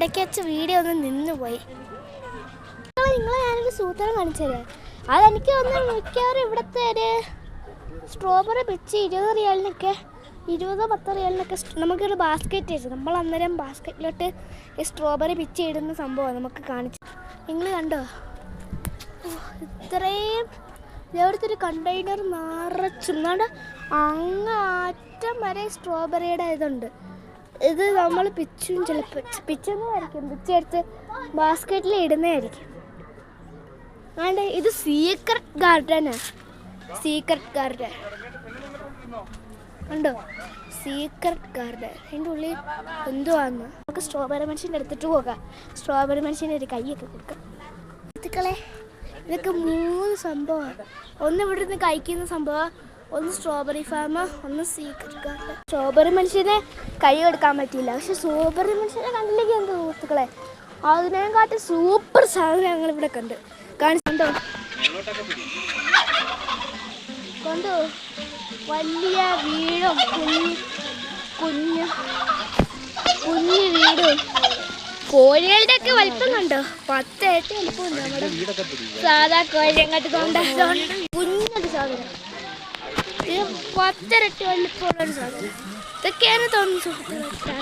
ഇടയ്ക്ക് വെച്ച് വീഡിയോ ഒന്ന് നിന്നുപോയി. നിങ്ങളെ ഞാനൊരു സൂത്രം കാണിച്ചു തരാം. അതെനിക്ക് തോന്നുന്നു മിക്കവാറും ഇവിടുത്തെ ഒരു സ്ട്രോബെറി പിച്ച് 20 റിയാലിനൊക്കെ 20-10 റിയാലിനൊക്കെ നമുക്കൊരു ബാസ്ക്കറ്റ് വെച്ചു. നമ്മൾ അന്നേരം ബാസ്ക്കറ്റിലോട്ട് ഈ സ്ട്രോബെറി പിച്ച് ഇടുന്ന സംഭവമാണ് നമുക്ക് കാണിച്ചു. നിങ്ങൾ കണ്ടോ ഇത്രയും ഇവിടുത്തെ ഒരു കണ്ടെയ്നർ നിറച്ചുന്നാണ്ട് അങ്ങറ്റം വരെ സ്ട്രോബെറിയുടെ ഇതുണ്ട്. ഇത് നമ്മൾ പിച്ചും ചിലപ്പോൾ പിച്ചെന്നായിരിക്കും പിച്ചെടുത്ത് ബാസ്ക്കറ്റിൽ ഇടുന്നതായിരിക്കും. ആണ്ട് ഇത് സീക്രട്ട് ഗാർഡനാണ്. സീക്രട്ട് ഗാർഡൻ ഉണ്ടോ? Secret garden. അതിൻ്റെ ഉള്ളിൽ എന്തുവാന്ന് നമുക്ക് സ്ട്രോബെറി മനുഷ്യൻ്റെ എടുത്തിട്ട് പോകാം. സ്ട്രോബെറി മനുഷ്യന് ഒരു കൈയൊക്കെ കൊടുക്കാം. ഇതൊക്കെ ഇതൊക്കെ 3 സംഭവമാണ്. ഒന്ന് ഇവിടെ നിന്ന് കഴിക്കുന്ന സംഭവം, ഒന്ന് സ്ട്രോബെറി ഫാം, ഒന്ന് സീക്രട്ട് ഗാർഡൻ. സ്ട്രോബെറി മനുഷ്യനെ കൈ കൊടുക്കാൻ പറ്റില്ല. പക്ഷെ സ്ട്രോബെറി മനുഷ്യനെ കണ്ടില്ലെങ്കിൽ എന്ത് സുഹൃത്തുക്കളെ, അതിനെക്കാട്ടി സൂപ്പർ സാധനം ഞങ്ങളിവിടെ കാണിച്ചുണ്ടോ? കണ്ടോ വലിയ വീടും കുഞ്ഞു വീടും കോഴികളുടെ ഒക്കെ വലിപ്പം കണ്ടോ? 10 ഇരട്ടി വലിപ്പമുണ്ട് നമ്മുടെ സാധാ കോഴി. അങ്ങോട്ട് കൊണ്ടുപോകുന്നുണ്ട് കുഞ്ഞൊരു സാധനം. ഇത് 10 ഇരട്ടി വലിപ്പമുള്ളൊരു സാധനം. ഇതൊക്കെയാണ് തോന്നുന്നു സുഹൃത്തുക്കളെ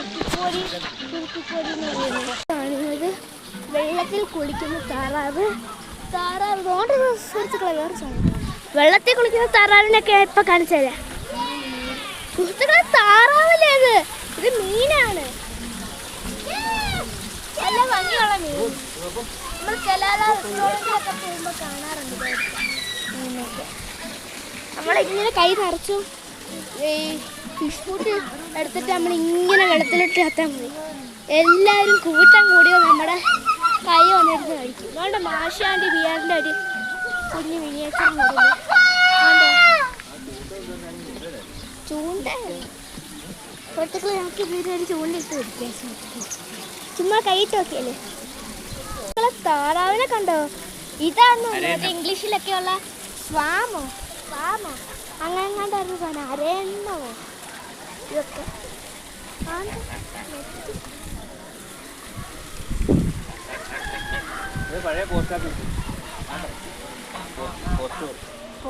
തുർക്കിക്കോഴി എന്ന് പറയുന്നത്. വെള്ളത്തിൽ കുളിക്കുന്ന താറാവ് അതുകൊണ്ട് സുഹൃത്തുക്കളെ വേറെ സാധനം. വെള്ളത്തിൽ കുളിക്കുന്ന താറാവിനൊക്കെ ഇപ്പം കാണിച്ചു തരാം സുഹൃത്തുക്കളെ. താറാവല്ലേ ഇത് മീനാണ്. നല്ല ഭംഗിയുള്ള മീൻ. നമ്മൾ ചില റെസ്റ്റോറൻറ്റിലൊക്കെ പോകുമ്പോൾ കാണാറുണ്ട് മീനൊക്കെ. നമ്മളിങ്ങനെ കൈ നിറച്ചു ഈ ഫിഷ് ഫുഡ് എടുത്തിട്ട് നമ്മളിങ്ങനെ വെള്ളത്തിലിട്ട് കത്താൻ മതി. എല്ലാവരും കൂട്ടം കൂടിയോ നമ്മുടെ കൈ വന്നെടുത്ത് കഴിക്കും. അതുകൊണ്ട് മാഷാൻ്റെ ബിയാറിൻ്റെ ഒരു കുഞ്ഞ് മിനിയേച്ചർ ചൂണ്ട ഒറ്റക്ക് നമുക്ക് വീട്ടിൽ ചൂണ്ടിട്ട് പിടിക്കാൻ സാധിക്കും. ചുമ്മാ കൈയിട്ട് നോക്കിയല്ലേ. താറാവിനെ കണ്ടോ? ഇതാന്ന് ഇംഗ്ലീഷിലൊക്കെ ഉള്ള സ്വാമോ അങ്ങനെ എങ്ങാണ്ടായിരുന്നു സാധനം. അരയണ്ണോ ഇതൊക്കെ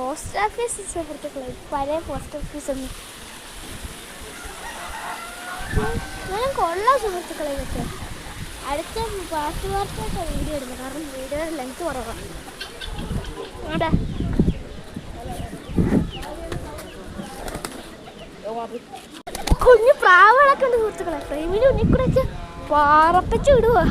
പോസ്റ്റ് ഓഫീസ് സുഹൃത്തുക്കളെ. പഴയ പോസ്റ്റ് ഓഫീസ് ഒന്നും ഞാൻ കൊള്ളാം സുഹൃത്തുക്കളെ. ഇതൊക്കെ അടുത്ത വാർത്തയൊക്കെ വീഡിയോ ഇടുന്നു. കാരണം വീഡിയോ ലെങ്ത് കുറവാണ്. അവിടെ കുഞ്ഞു പ്രാവുകളൊക്കെ ഉണ്ട് സുഹൃത്തുക്കളെ. ഫ്രെയിമിന് ഉണ്ണിക്കൂടെയൊക്കെ പാറപ്പിച്ച് വിടുവോ.